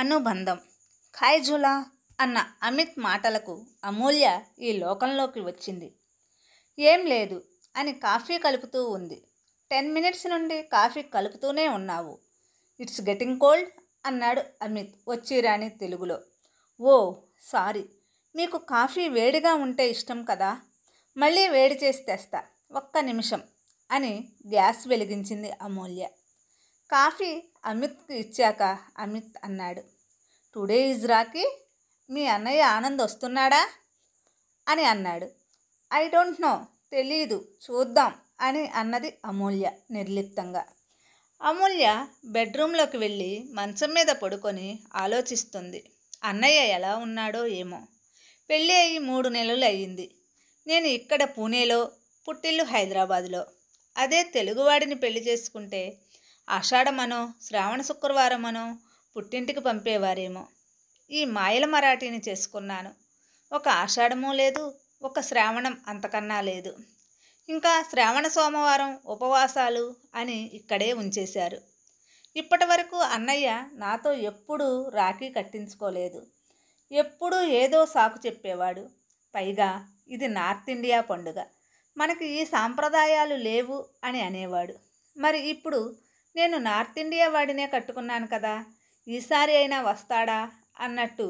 అనుబంధం. ఖాయ్ ఝూలా అన్న అమిత్ మాటలకు అమూల్య ఈ లోకంలోకి వచ్చింది. ఏం లేదు అని కాఫీ కలుపుతూ ఉంది. 10 మినిట్స్ నుండి కాఫీ కలుపుతూనే ఉన్నావు. ఇట్స్ గెటింగ్ కోల్డ్ అన్నాడు అమిత్ వచ్చిరాని తెలుగులో. ఓ సారీ, మీకు కాఫీ వేడిగా ఉంటే ఇష్టం కదా, మళ్ళీ వేడి చేసి తెస్తా, ఒక్క నిమిషం అని గ్యాస్ వెలిగించింది అమూల్య. కాఫీ అమిత్కి ఇచ్చాక అమిత్ అన్నాడు, టుడే ఈజ్ రాఖీ, మీ అన్నయ్య ఆనంద్ వస్తున్నాడా అని అన్నాడు. ఐ డోంట్ నో, తెలీదు, చూద్దాం అని అన్నది అమూల్య నిర్లిప్తంగా. అమూల్య బెడ్రూమ్లోకి వెళ్ళి మంచం మీద పడుకొని ఆలోచిస్తుంది. అన్నయ్య ఎలా ఉన్నాడో ఏమో. పెళ్ళి అయ్యి 3 నెలలు అయ్యింది. నేను ఇక్కడ పూణేలో, పుట్టిల్లు హైదరాబాదులో. అదే తెలుగువాడిని పెళ్లి చేసుకుంటే ఆషాఢమనో శ్రావణ శుక్రవారమనో పుట్టింటికి పంపేవారేమో. ఈ మాయల మరాఠీని చేసుకున్నాను. ఒక ఆషాఢమూ లేదు, ఒక శ్రావణం అంతకన్నా లేదు. ఇంకా శ్రావణ సోమవారం ఉపవాసాలు అని ఇక్కడే ఉంచేశారు. ఇప్పటి వరకు అన్నయ్య నాతో ఎప్పుడూ రాఖీ కట్టించుకోలేదు. ఎప్పుడూ ఏదో సాకు చెప్పేవాడు. పైగా ఇది నార్త్ ఇండియా పండుగ, మనకి ఈ సాంప్రదాయాలు లేవు అని అనేవాడు. మరి ఇప్పుడు నేను నార్త్ ఇండియా వాడినే కట్టుకున్నాను కదా, ఈసారి అయినా వస్తాడా అన్నట్టు.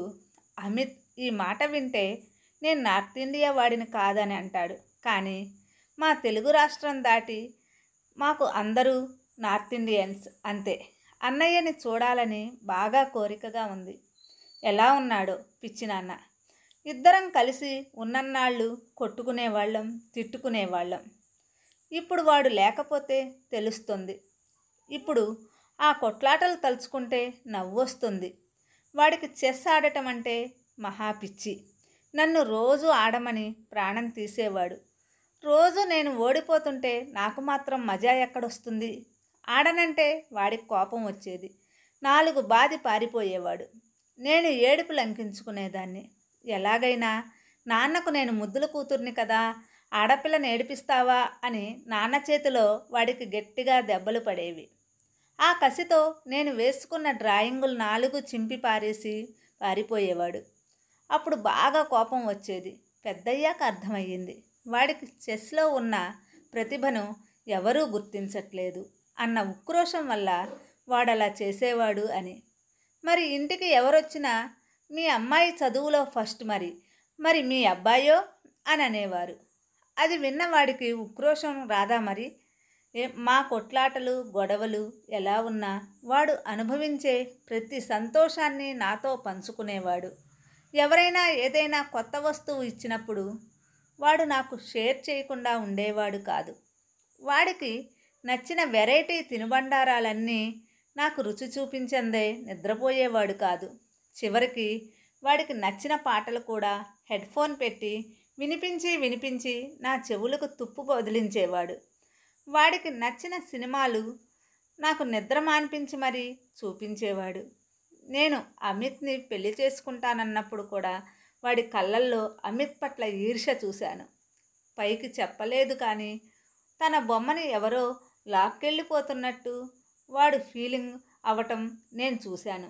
అమిత్ ఈ మాట వింటే నేను నార్త్ ఇండియా వాడిని కాదని అంటాడు. కానీ మా తెలుగు రాష్ట్రం దాటి మాకు అందరూ నార్త్ ఇండియన్స్ అంతే. అన్నయ్యని చూడాలని బాగా కోరికగా ఉంది. ఎలా ఉన్నాడో పిచ్చి నాన్న. ఇద్దరం కలిసి ఉన్నన్నాళ్ళు కొట్టుకునేవాళ్ళం, తిట్టుకునేవాళ్ళం. ఇప్పుడు వాడు లేకపోతే తెలుస్తుంది. ఇప్పుడు ఆ కొట్లాటలు తలుచుకుంటే నవ్వొస్తుంది. వాడికి చెస్ ఆడటం అంటే మహా పిచ్చి. నన్ను రోజు ఆడమని ప్రాణం తీసేవాడు. రోజు నేను ఓడిపోతుంటే నాకు మాత్రం మజా ఎక్కడొస్తుంది. ఆడనంటే వాడికి కోపం వచ్చేది. 4 బాది పారిపోయేవాడు. నేను ఏడుపు లంకించుకునేదాన్ని. ఎలాగైనా నాన్నకు నేను ముద్దుల కూతుర్ని కదా, ఆడపిల్లని ఏడిపిస్తావా అని నాన్న చేతిలో వాడికి గట్టిగా దెబ్బలు పడేవి. ఆ కసితో నేను వేసుకున్న డ్రాయింగులు 4 చింపి పారేసి పారిపోయేవాడు. అప్పుడు బాగా కోపం వచ్చేది. పెద్దయ్యాక అర్థమయ్యింది, వాడికి చెస్లో ఉన్న ప్రతిభను ఎవరూ గుర్తించట్లేదు అన్న ఉక్రోషం వల్ల వాడలా చేసేవాడు అని. మరి ఇంటికి ఎవరొచ్చినా మీ అమ్మాయి చదువులో ఫస్ట్, మరి మీ అబ్బాయో అని అనేవారు. అది విన్నవాడికి ఉక్రోషం రాదా మరి? మా కొట్లాటలు గొడవలు ఎలా ఉన్నా వాడు అనుభవించే ప్రతి సంతోషాన్ని నాతో పంచుకునేవాడు. ఎవరైనా ఏదైనా కొత్త వస్తువు ఇచ్చినప్పుడు వాడు నాకు షేర్ చేయకుండా ఉండేవాడు కాదు. వాడికి నచ్చిన వెరైటీ తినుబండారాలన్నీ నాకు రుచి చూపించందే నిద్రపోయేవాడు కాదు. చివరికి వాడికి నచ్చిన పాటలు కూడా హెడ్ఫోన్ పెట్టి వినిపించి నా చెవులకు తుప్పు వదిలించేవాడు. వాడికి నచ్చిన సినిమాలు నాకు నిద్ర మాన్పించి మరీ చూపించేవాడు. నేను అమిత్ని పెళ్లి చేసుకుంటానన్నప్పుడు కూడా వాడి కళ్ళల్లో అమిత్ పట్ల ఈర్ష్య చూశాను. పైకి చెప్పలేదు కానీ తన బొమ్మని ఎవరో లాక్కెళ్ళిపోతున్నట్టు వాడు ఫీలింగ్ అవటం నేను చూశాను.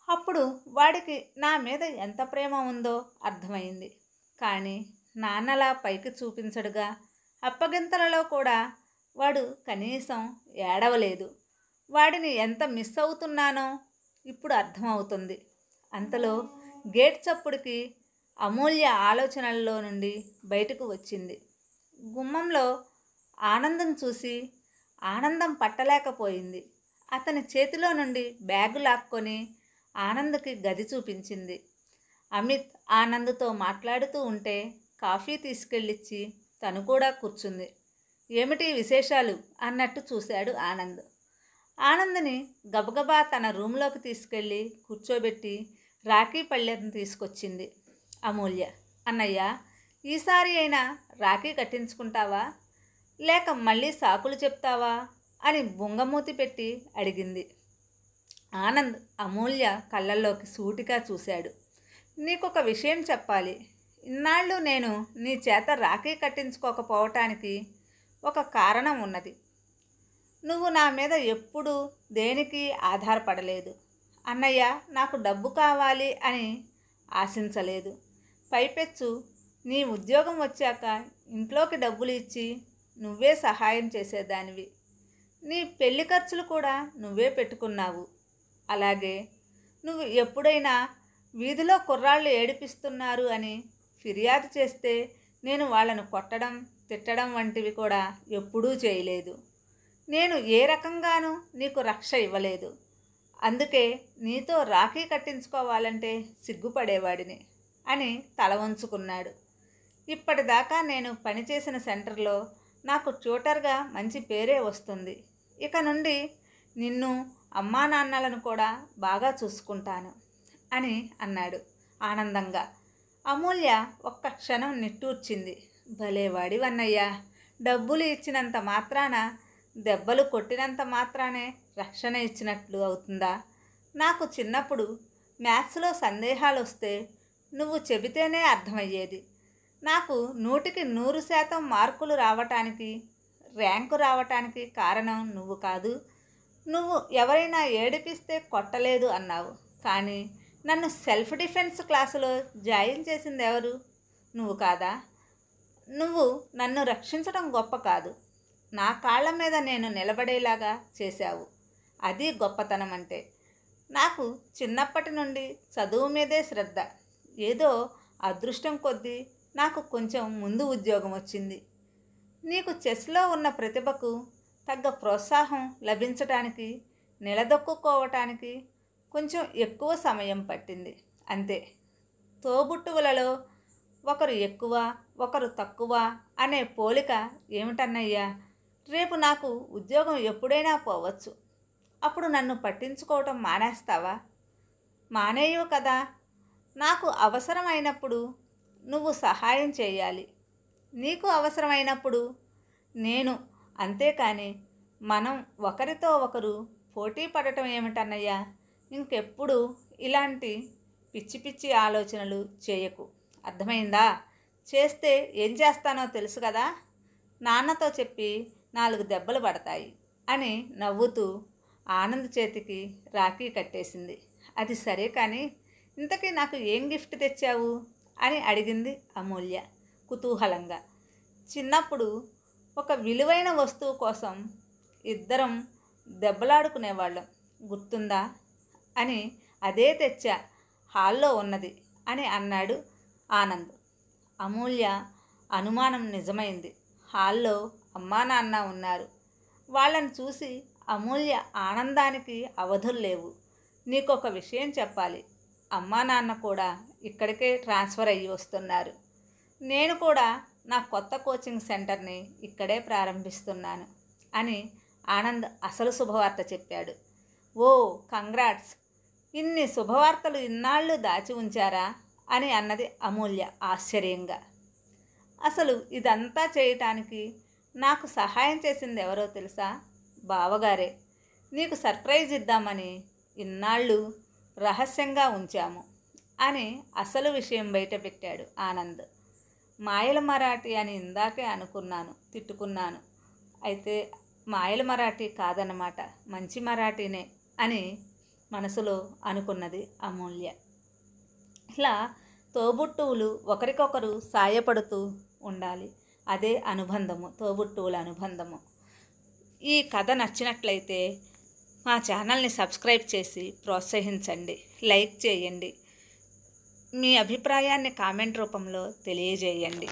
అప్పుడు వాడికి నా మీద ఎంత ప్రేమ ఉందో అర్థమైంది. కానీ నాన్నలా పైకి చూపించడుగా. అప్పగింతలలో కూడా వాడు కనీసం ఏడవలేదు. వాడిని ఎంత మిస్ అవుతున్నానో ఇప్పుడు అర్థమవుతుంది. అంతలో గేట్ చప్పుడుకి అమూల్య ఆలోచనల్లో నుండి బయటకు వచ్చింది. గుమ్మంలో ఆనందం చూసి ఆనందం పట్టలేకపోయింది. అతని చేతిలో నుండి బ్యాగు లాక్కొని ఆనంద్కి గది చూపించింది. అమిత్ ఆనంద్తో మాట్లాడుతూ ఉంటే కాఫీ తీసుకెళ్ళిచ్చి తను కూడా కూర్చుంది. ఏమిటి విశేషాలు అన్నట్టు చూశాడు ఆనంద్. ఆనంద్ని గబగబా తన రూమ్లోకి తీసుకెళ్ళి కూర్చోబెట్టి రాఖీ పళ్ళెను తీసుకొచ్చింది అమూల్య. అన్నయ్య, ఈసారి అయినా రాఖీ కట్టించుకుంటావా, లేక మళ్ళీ సాకులు చెప్తావా అని బుంగమూతి పెట్టి అడిగింది. ఆనంద్ అమూల్య కళ్ళల్లోకి సూటిగా చూశాడు. నీకొక విషయం చెప్పాలి. ఇన్నాళ్ళు నేను నీ చేత రాఖీ కట్టించుకోకపోవటానికి ఒక కారణం ఉన్నది. నువ్వు నా మీద ఎప్పుడూ దేనికి ఆధారపడలేదు. అన్నయ్య నాకు డబ్బు కావాలి అని ఆశించలేదు. పైపెచ్చు నీ ఉద్యోగం వచ్చాక ఇంట్లోకి డబ్బులు ఇచ్చి నువ్వే సహాయం చేసేదానివి. నీ పెళ్లి ఖర్చులు కూడా నువ్వే పెట్టుకున్నావు. అలాగే నువ్వు ఎప్పుడైనా వీధిలో కుర్రాళ్ళు ఏడిపిస్తున్నారు అని ఫిర్యాదు చేస్తే నేను వాళ్ళను కొట్టడం, తిట్టడం వంటివి కూడా ఎప్పుడూ చేయలేదు. నేను ఏ రకంగానూ నీకు రక్ష ఇవ్వలేదు. అందుకే నీతో రాఖీ కట్టించుకోవాలంటే సిగ్గుపడేవాడిని అని తల వంచుకున్నాడు. ఇప్పటిదాకా నేను పనిచేసిన సెంటర్లో నాకు ట్యూటర్గా మంచి పేరే వస్తుంది. ఇక నుండి నిన్ను, అమ్మా నాన్నలను కూడా బాగా చూసుకుంటాను అని అన్నాడు ఆనందంగా. అమూల్య ఒక్క క్షణం నిట్టూర్చింది. భలేవాడివన్నయ్య, డబ్బులు ఇచ్చినంత మాత్రాన, దెబ్బలు కొట్టినంత మాత్రానే రక్షణ ఇచ్చినట్లు అవుతుందా? నాకు చిన్నప్పుడు మ్యాథ్స్లో సందేహాలు వస్తే నువ్వు చెబితేనే అర్థమయ్యేది. నాకు 100కి 100% మార్కులు రావటానికి, ర్యాంకు రావటానికి కారణం నువ్వు కాదు. నువ్వు ఎవరైనా ఏడిపిస్తే కొట్టలేదు అన్నావు, కానీ నన్ను సెల్ఫ్ డిఫెన్స్ క్లాసులో జాయిన్ చేసింది ఎవరు? నువ్వు కాదా? నువ్వు నన్ను రక్షించడం గొప్ప కాదు, నా కాళ్ళ మీద నేను నిలబడేలాగా చేశావు. అది గొప్పతనం అంటే. నాకు చిన్నప్పటి నుండి చదువు మీదే శ్రద్ధ. ఏదో అదృష్టం కొద్దీ నాకు కొంచెం ముందు ఉద్యోగం వచ్చింది. నీకు చెస్లో ఉన్న ప్రతిభకు తగ్గ ప్రోత్సాహం లభించటానికి, నిలదొక్కుకోవటానికి కొంచెం ఎక్కువ సమయం పట్టింది అంతే. తోబుట్టువులలో ఒకరు ఎక్కువ, ఒకరు తక్కువ అనే పోలిక ఏమిటన్నయ్యా? రేపు నాకు ఉద్యోగం ఎప్పుడైనా పోవచ్చు. అప్పుడు నన్ను పట్టించుకోవటం మానేస్తావా? మానేయవు కదా. నాకు అవసరమైనప్పుడు నువ్వు సహాయం చేయాలి, నీకు అవసరమైనప్పుడు నేను. అంతేకాని మనం ఒకరితో ఒకరు పోటీ పడటం ఏమిటన్నయ్యా? ఇంకెప్పుడు ఇలాంటి పిచ్చి పిచ్చి ఆలోచనలు చేయకు, అర్థమైందా? చేస్తే ఏం చేస్తానో తెలుసు కదా. నాన్నతో చెప్పి 4 దెబ్బలు పడతాయి అని నవ్వుతూ ఆనంద్ చేతికి రాఖీ కట్టేసింది. అది సరే, కానీ ఇంతకీ నాకు ఏం గిఫ్ట్ తెచ్చావు అని అడిగింది అమూల్య కుతూహలంగా. చిన్నప్పుడు ఒక విలువైన వస్తువు కోసం ఇద్దరం దెబ్బలాడుకునేవాళ్ళం, గుర్తుందా అని. అదే తెచ్చా, హాల్లో ఉన్నది అని అన్నాడు ఆనంద్. అమూల్య అనుమానం నిజమైంది. హాల్లో అమ్మా నాన్న ఉన్నారు. వాళ్ళని చూసి అమూల్య ఆనందానికి అవధులు లేవు. నీకొక విషయం చెప్పాలి, అమ్మా నాన్న కూడా ఇక్కడికే ట్రాన్స్ఫర్ అయ్యి వస్తున్నారు. నేను కూడా నా కొత్త కోచింగ్ సెంటర్ని ఇక్కడే ప్రారంభిస్తున్నాను అని ఆనంద్ అసలు శుభవార్త చెప్పాడు. ఓ, కంగ్రాట్స్! ఇన్ని శుభవార్తలు ఇన్నాళ్ళు దాచి ఉంచారా అని అన్నది అమూల్య ఆశ్చర్యంగా. అసలు ఇదంతా చేయటానికి నాకు సహాయం చేసింది ఎవరో తెలుసా? బావగారే. నీకు సర్ప్రైజ్ ఇద్దామని ఇన్నాళ్ళు రహస్యంగా ఉంచాము అని అసలు విషయం బయటపెట్టాడు ఆనంద్. మాయల మరాఠీ అని ఇందాకే అనుకున్నాను, తిట్టుకున్నాను. అయితే మాయల మరాఠీ కాదన్నమాట, మంచి మరాఠీనే అని మనసులో అనుకున్నది అమూల్య. ఇలా తోబుట్టువులు ఒకరికొకరు సాయపడుతూ ఉండాలి. అదే అనుబంధము, తోబుట్టువుల అనుబంధము. ఈ కథ నచ్చినట్లయితే మా ఛానల్ని సబ్స్క్రైబ్ చేసి ప్రోత్సహించండి, లైక్ చేయండి, మీ అభిప్రాయాన్ని కామెంట్ రూపంలో తెలియజేయండి.